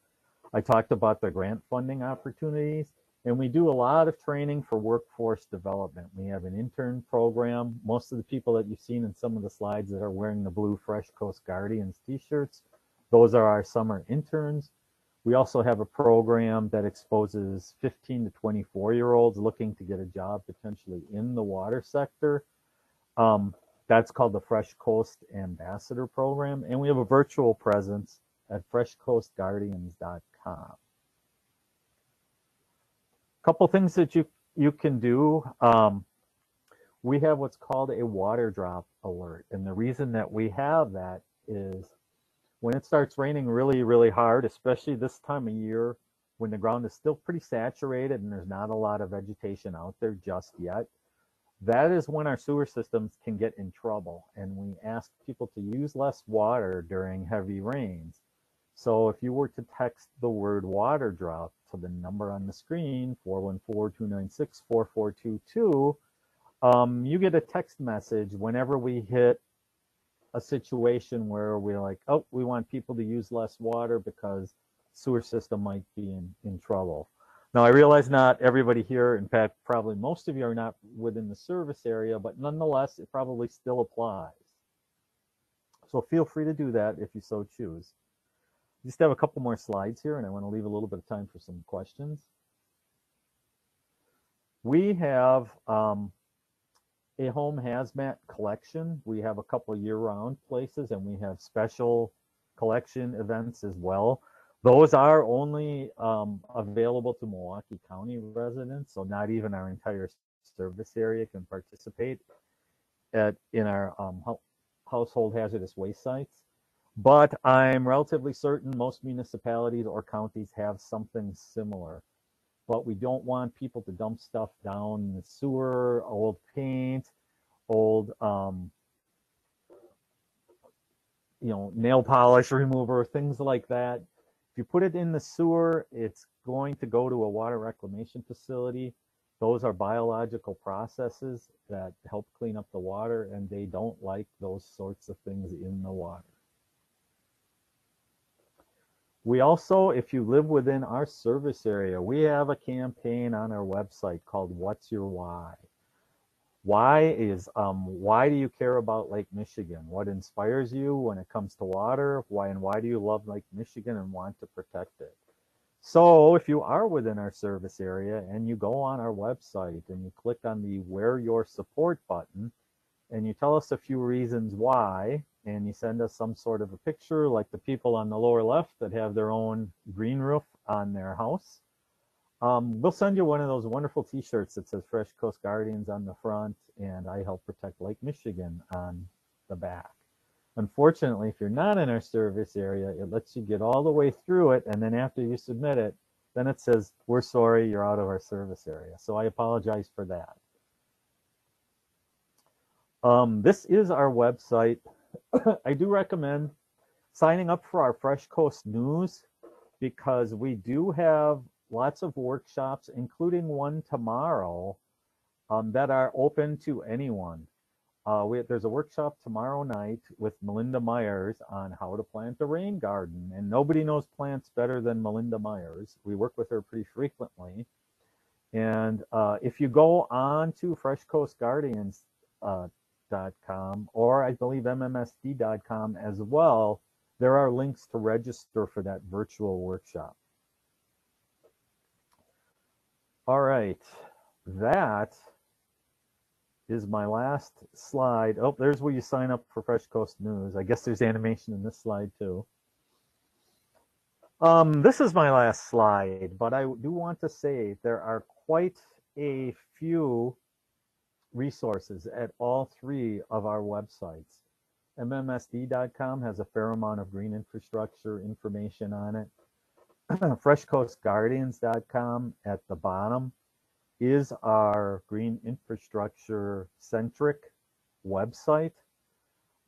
I talked about the grant funding opportunities, and we do a lot of training for workforce development. We have an intern program. Most of the people that you've seen in some of the slides that are wearing the blue Fresh Coast Guardians t-shirts, those are our summer interns. We also have a program that exposes 15 to 24-year-olds looking to get a job potentially in the water sector. That's called the Fresh Coast Ambassador Program. And we have a virtual presence at freshcoastguardians.com. A couple things that you can do. We have what's called a water drop alert. And the reason that we have that is when it starts raining really, really hard, especially this time of year when the ground is still pretty saturated and there's not a lot of vegetation out there just yet, that is when our sewer systems can get in trouble. And we ask people to use less water during heavy rains. So if you were to text the word water drop to the number on the screen, 414-296-4422, you get a text message whenever we hit a situation where we're like, oh, we want people to use less water because sewer system might be in trouble. Now, I realize not everybody here, in fact, probably most of you are not within the service area, but nonetheless, it probably still applies. So feel free to do that if you so choose. Just have a couple more slides here, and I want to leave a little bit of time for some questions. We have a home hazmat collection. We have a couple year-round places, and we have special collection events as well. Those are only available to Milwaukee County residents, so not even our entire service area can participate in our household hazardous waste sites. But I'm relatively certain most municipalities or counties have something similar. But we don't want people to dump stuff down the sewer, old paint, old nail polish remover, things like that. If you put it in the sewer, it's going to go to a water reclamation facility. Those are biological processes that help clean up the water, and they don't like those sorts of things in the water. We also, if you live within our service area, we have a campaign on our website called What's Your Why? Why is, why do you care about Lake Michigan? What inspires you when it comes to water? Why do you love Lake Michigan and want to protect it? So if you are within our service area and you go on our website and you click on the Where Your Support button and you tell us a few reasons why, and you send us some sort of a picture like the people on the lower left that have their own green roof on their house, we'll send you one of those wonderful t-shirts that says Fresh Coast Guardians on the front and I help protect Lake Michigan on the back. Unfortunately, if you're not in our service area, it lets you get all the way through it, and then after you submit it, then it says, we're sorry, you're out of our service area. So I apologize for that. This is our website. I do recommend signing up for our Fresh Coast News because we do have lots of workshops, including one tomorrow, that are open to anyone. There's a workshop tomorrow night with Melinda Myers on how to plant a rain garden, and nobody knows plants better than Melinda Myers. We work with her pretty frequently. And if you go on to freshcoastguardians.com or I believe mmsd.com as well, there are links to register for that virtual workshop. All right, that is my last slide. Oh, there's where you sign up for Fresh Coast News. I guess there's animation in this slide too. This is my last slide, but I do want to say there are quite a few resources at all three of our websites. mmsd.com has a fair amount of green infrastructure information on it. freshcoastguardians.com at the bottom is our green infrastructure centric website.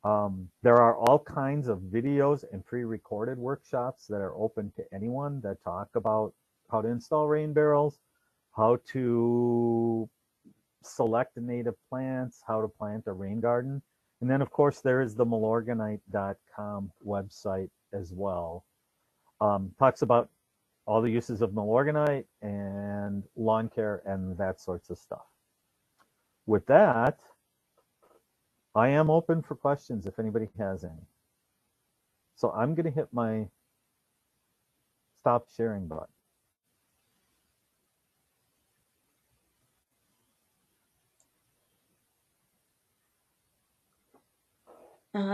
There are all kinds of videos and pre-recorded workshops that are open to anyone that talk about how to install rain barrels, how to select native plants, how to plant a rain garden. And then of course there is the milorganite.com website as well. Talks about all the uses of milorganite and lawn care and that sorts of stuff. With that, I am open for questions if anybody has any. So I'm going to hit my stop sharing button.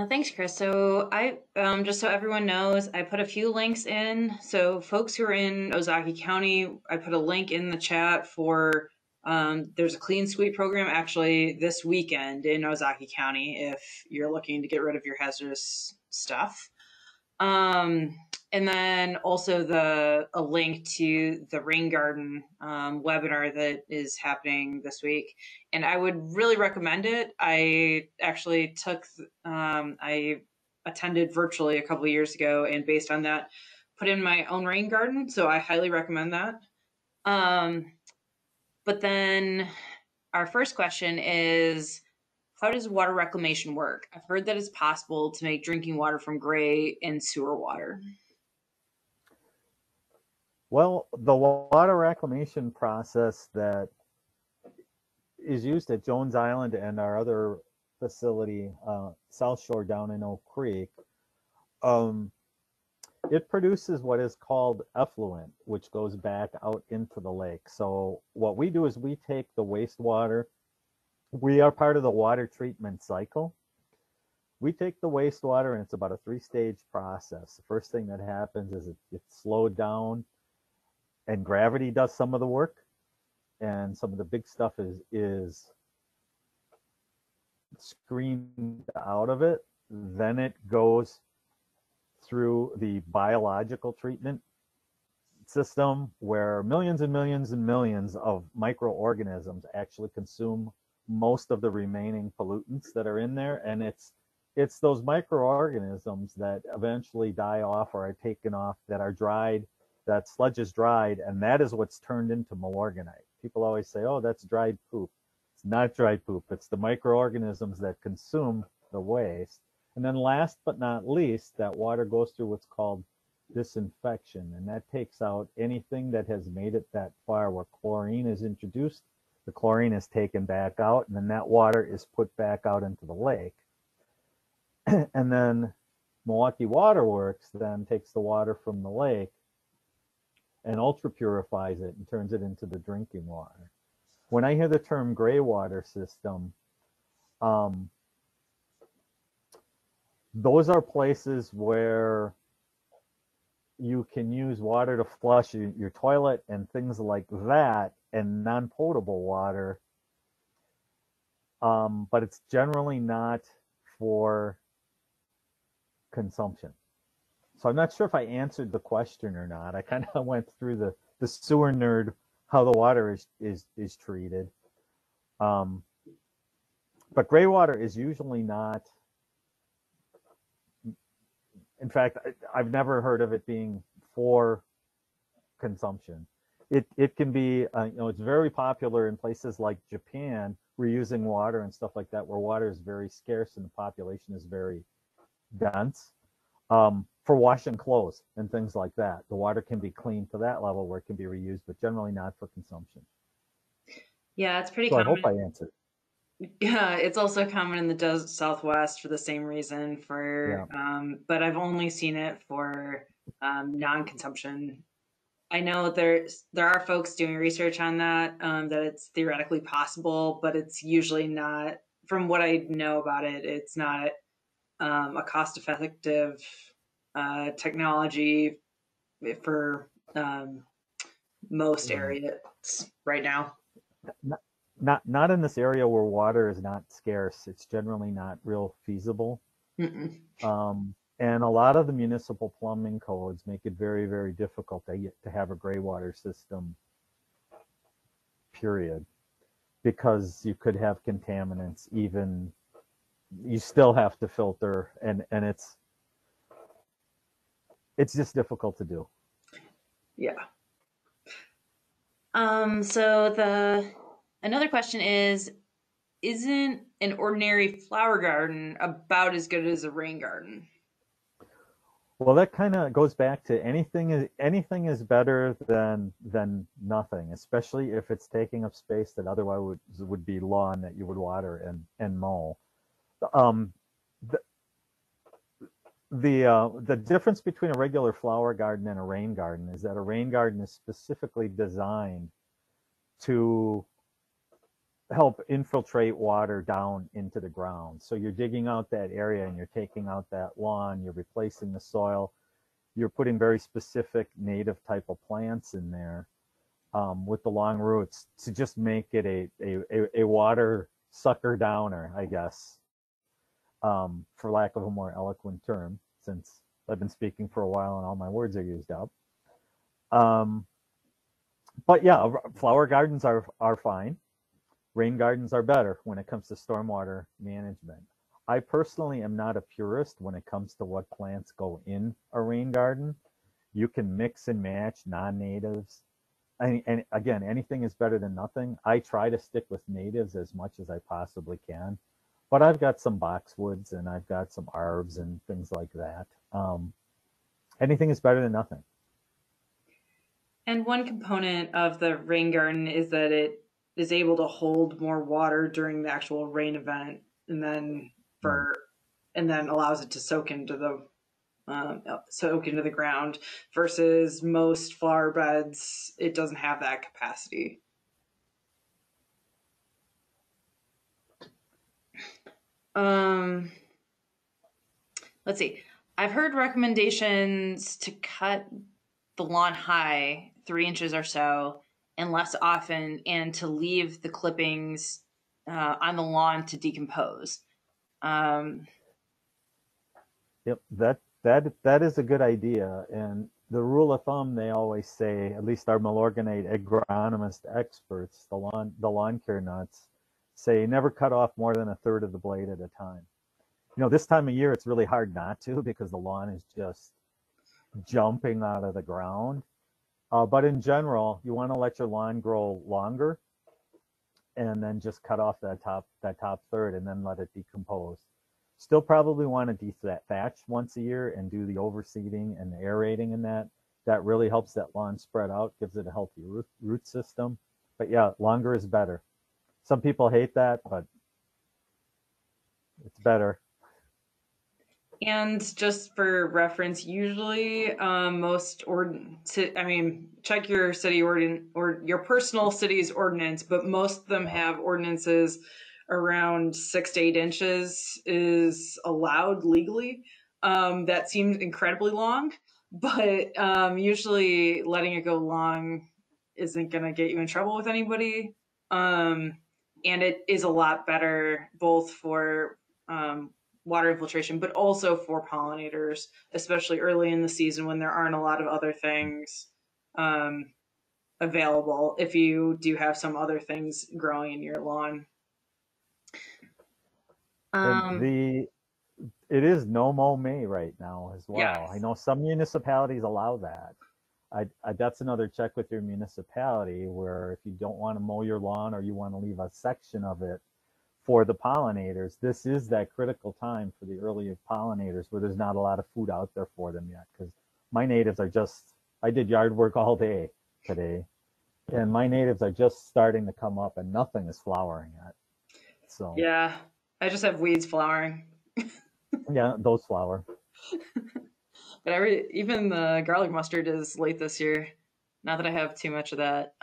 Thanks, Chris. So I, just so everyone knows, I put a few links in. So folks who are in Ozaukee County, I put a link in the chat for, there's a clean sweep program actually this weekend in Ozaukee County if you're looking to get rid of your hazardous stuff. And then also a link to the rain garden webinar that is happening this week. And I would really recommend it. I actually I attended virtually a couple of years ago, and based on that, put in my own rain garden. So I highly recommend that. But then our first question is, how does water reclamation work? I've heard that it's possible to make drinking water from gray and sewer water. Well, the water reclamation process that is used at Jones Island and our other facility, South Shore down in Oak Creek, um, it produces what is called effluent, which goes back out into the lake. So what we do is we take the wastewater. We are part of the water treatment cycle. We take the wastewater, and it's about a 3-stage process. The first thing that happens is it gets slowed down, and gravity does some of the work, and some of the big stuff is screened out of it. Then it goes through the biological treatment system, where millions and millions and millions of microorganisms actually consume most of the remaining pollutants that are in there, and it's those microorganisms that eventually die off or are taken off, that are dried, that sludge is dried, and that is what's turned into Milorganite. People always say, oh, that's dried poop. It's not dried poop. It's the microorganisms that consume the waste. And then last but not least, that water goes through what's called disinfection, and that takes out anything that has made it that far where chlorine is introduced. The chlorine is taken back out, and then that water is put back out into the lake. And then Milwaukee Water Works then takes the water from the lake and ultra purifies it and turns it into the drinking water. When I hear the term gray water system, those are places where you can use water to flush your toilet and things like that, and non-potable water, but it's generally not for consumption. So I'm not sure if I answered the question or not. I kind of went through the sewer nerd, how the water is treated. But gray water is usually not, in fact, I've never heard of it being for consumption. It can be, it's very popular in places like Japan, reusing water and stuff like that, where water is very scarce and the population is very dense. For washing clothes and things like that, the water can be cleaned to that level where it can be reused, but generally not for consumption. Yeah, it's pretty So I hope common. I answered. Yeah, it's also common in the desert Southwest for the same reason. Yeah. But I've only seen it for non-consumption. I know there are folks doing research on that, that it's theoretically possible, but it's usually not. From what I know about it, it's not a cost-effective technology for most Right. areas right now. Not in this area where water is not scarce. It's generally not real feasible. Mm-mm. And a lot of the municipal plumbing codes make it very, very difficult to have a gray water system, period, because you could have contaminants. Even you still have to filter, and it's just difficult to do. Yeah. So another question is, isn't an ordinary flower garden about as good as a rain garden? Well, that kind of goes back to anything is better than nothing, especially if it's taking up space that otherwise would be lawn that you would water and mow. Um, the the difference between a regular flower garden and a rain garden is that a rain garden is specifically designed to help infiltrate water down into the ground. So you're digging out that area and you're taking out that lawn, you're replacing the soil, you're putting very specific native type of plants in there, with the long roots to just make it a water sucker downer, I guess, for lack of a more eloquent term, since I've been speaking for a while and all my words are used up. But yeah, flower gardens are fine. Rain gardens are better when it comes to stormwater management. I personally am not a purist when it comes to what plants go in a rain garden. You can mix and match non-natives. And again, anything is better than nothing. I try to stick with natives as much as I possibly can. But I've got some boxwoods and I've got some arbs and things like that. Anything is better than nothing. And one component of the rain garden is that it is able to hold more water during the actual rain event, and then Right. allows it to soak into the ground. Versus most flower beds, it doesn't have that capacity. Um, let's see. I've heard recommendations to cut the lawn high 3 inches or so and less often, and to leave the clippings on the lawn to decompose. Um, Yep, that is a good idea. And the rule of thumb, they always say, at least our Milorganite agronomist experts, the lawn care nuts, say never cut off more than a third of the blade at a time. This time of year it's really hard not to because the lawn is just jumping out of the ground. But in general, you want to let your lawn grow longer, and then just cut off that top third, and then let it decompose. Still probably want to dethatch once a year and do the overseeding and the aerating in that. That really helps that lawn spread out, gives it a healthy root system. But yeah, longer is better. Some people hate that, but it's better. And just for reference, usually check your city ordinance or your personal city's ordinance, but most of them have ordinances around 6 to 8 inches is allowed legally. That seems incredibly long, but usually letting it go long isn't going to get you in trouble with anybody. And it is a lot better both for water infiltration, but also for pollinators, especially early in the season when there aren't a lot of other things available, if you do have some other things growing in your lawn. And it is no mow May right now as Yes. well. I know some municipalities allow that. That's another check with your municipality, where if you don't want to mow your lawn or you want to leave a section of it for the pollinators, this is that critical time for the early pollinators where there's not a lot of food out there for them yet. Because my natives are I did yard work all day today, and my natives are just starting to come up, and nothing is flowering yet. So yeah, I just have weeds flowering. yeah, those flower. But even the garlic mustard is late this year. Not that I have too much of that.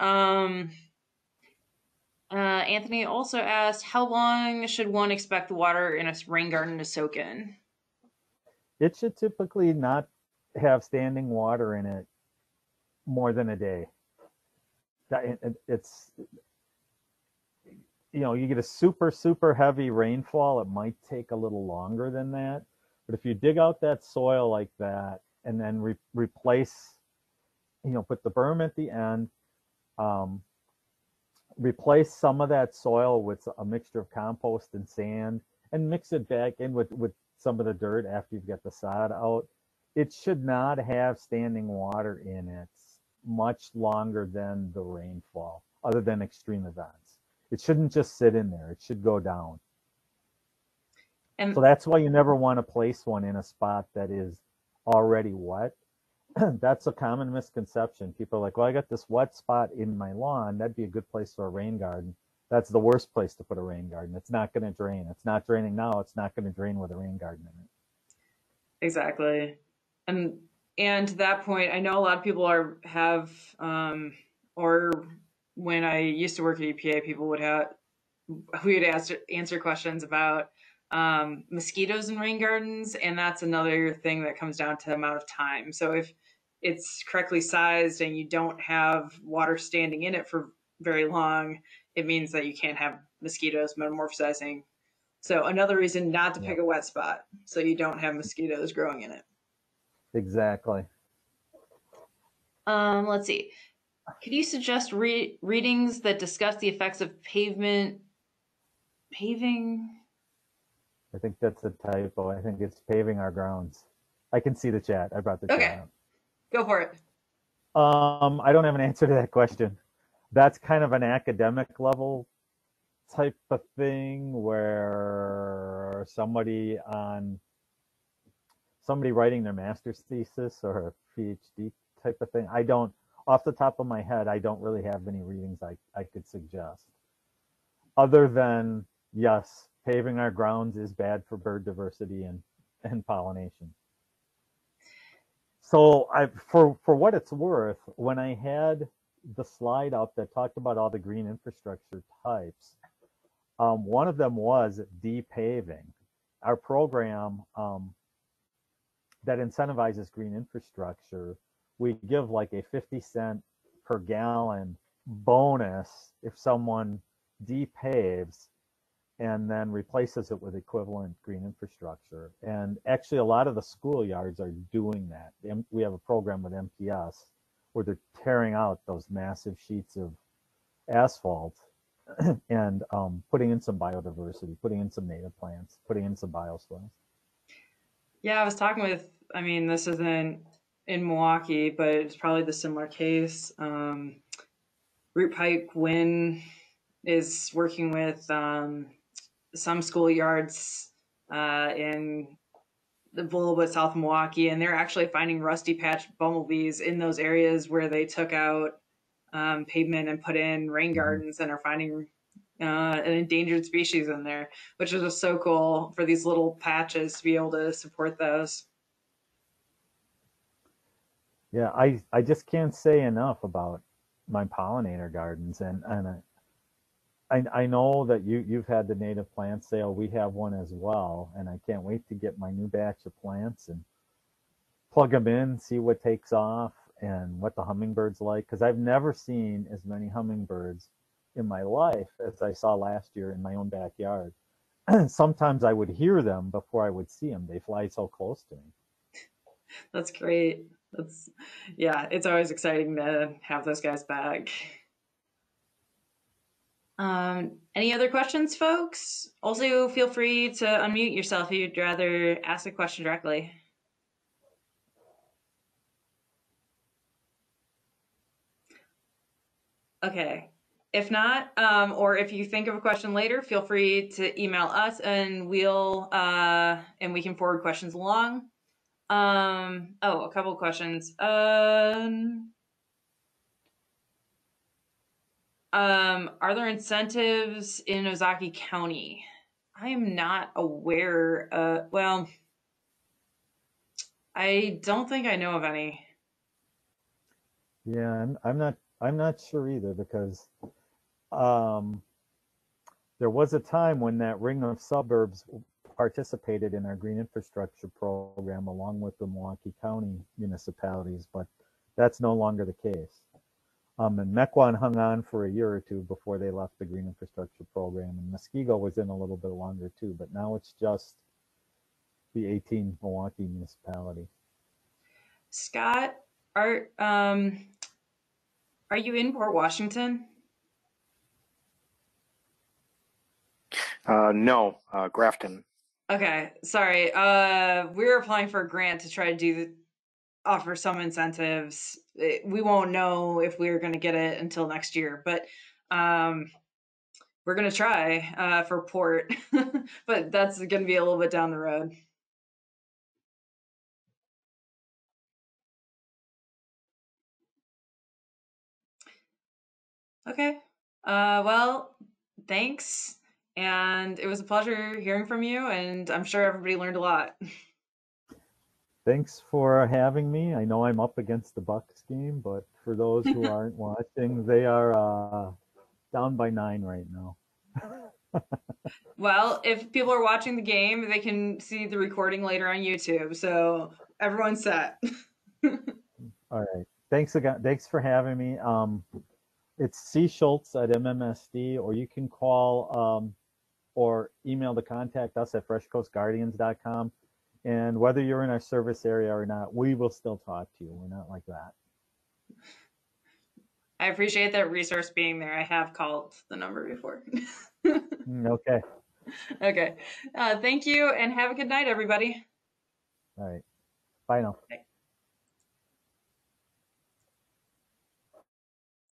Anthony also asked, how long should one expect the water in a rain garden to soak in? It should typically not have standing water in it more than a day. It's, you get a super heavy rainfall, it might take a little longer than that. But if you dig out that soil like that and then replace, put the berm at the end, replace some of that soil with a mixture of compost and sand, and mix it back in with some of the dirt after you've got the sod out. It should not have standing water in it much longer than the rainfall, other than extreme events. It shouldn't just sit in there. It should go down. And so that's why you never want to place one in a spot that is already wet. That's a common misconception. People are like, well, I got this wet spot in my lawn. That'd be a good place for a rain garden. That's the worst place to put a rain garden. It's not going to drain. It's not draining now. It's not going to drain with a rain garden in it. Exactly. And to that point, I know a lot of people or when I used to work at EPA, people we would answer questions about mosquitoes in rain gardens, and that's another thing that comes down to the amount of time. So if it's correctly sized and you don't have water standing in it for very long, it means that you can't have mosquitoes metamorphosizing. So another reason not to pick a wet spot, so you don't have mosquitoes growing in it. Exactly. Let's see. Could you suggest readings that discuss the effects of paving? I think that's a typo. I think it's paving our grounds. I can see the chat. I brought the chat up. Go for it. I don't have an answer to that question. That's kind of an academic level type of thing where somebody writing their master's thesis or a PhD type of thing. off the top of my head, I don't really have any readings I could suggest. Other than, yes, paving our grounds is bad for bird diversity and pollination. So for what it's worth, when I had the slide up that talked about all the green infrastructure types, one of them was depaving. Our program that incentivizes green infrastructure, we give like a 50-cent per gallon bonus if someone depaves and then replaces it with equivalent green infrastructure. And actually, a lot of the schoolyards are doing that. We have a program with MPS where they're tearing out those massive sheets of asphalt and putting in some biodiversity, putting in some native plants, putting in some bioswales. Yeah, I was talking with, I mean, this isn't in Milwaukee, but it's probably the similar case. Root Pike Wind is working with some schoolyards in the little bit south of Milwaukee, and they're actually finding rusty patch bumblebees in those areas where they took out pavement and put in rain gardens, and are finding an endangered species in there, which is just so cool for these little patches to be able to support those. Yeah, I just can't say enough about my pollinator gardens, and I know that you've had the native plant sale. We have one as well, and I can't wait to get my new batch of plants and plug them in, see what takes off and what the hummingbirds like, because I've never seen as many hummingbirds in my life as I saw last year in my own backyard. Sometimes I would hear them before I would see them. They fly so close to me. That's great. Yeah, it's always exciting to have those guys back. Any other questions, folks? Also, feel free to unmute yourself if you'd rather ask a question directly. Okay. If not, or if you think of a question later, feel free to email us, and we can forward questions along. A couple of questions. Are there incentives in Ozaukee County? I am not aware. Well, I don't think I know of any. Yeah, I'm not sure either, because there was a time when that ring of suburbs participated in our green infrastructure program along with the Milwaukee County municipalities, but that's no longer the case. And Mequon hung on for a year or two before they left the green infrastructure program, and Muskego was in a little bit longer too, but now it's just the 18 Milwaukee municipality. Scott, are you in Port Washington? No, Grafton. Okay, sorry. We're applying for a grant to try to offer some incentives. We won't know if we're going to get it until next year, but we're going to try for Port, but that's going to be a little bit down the road. Okay. Well, thanks. And it was a pleasure hearing from you, and I'm sure everybody learned a lot. Thanks for having me. I know I'm up against the Bucks game, but for those who aren't watching, they are down by 9 right now. Well, if people are watching the game, they can see the recording later on YouTube. So everyone's set. All right. Thanks again. Thanks for having me. It's C. Schultz at MMSD, or you can call or email to contact us at freshcoastguardians.com. And whether you're in our service area or not, we will still talk to you. We're not like that. I appreciate that resource being there. I have called the number before. Okay. Okay. Thank you, and have a good night, everybody. All right. Bye now. Bye.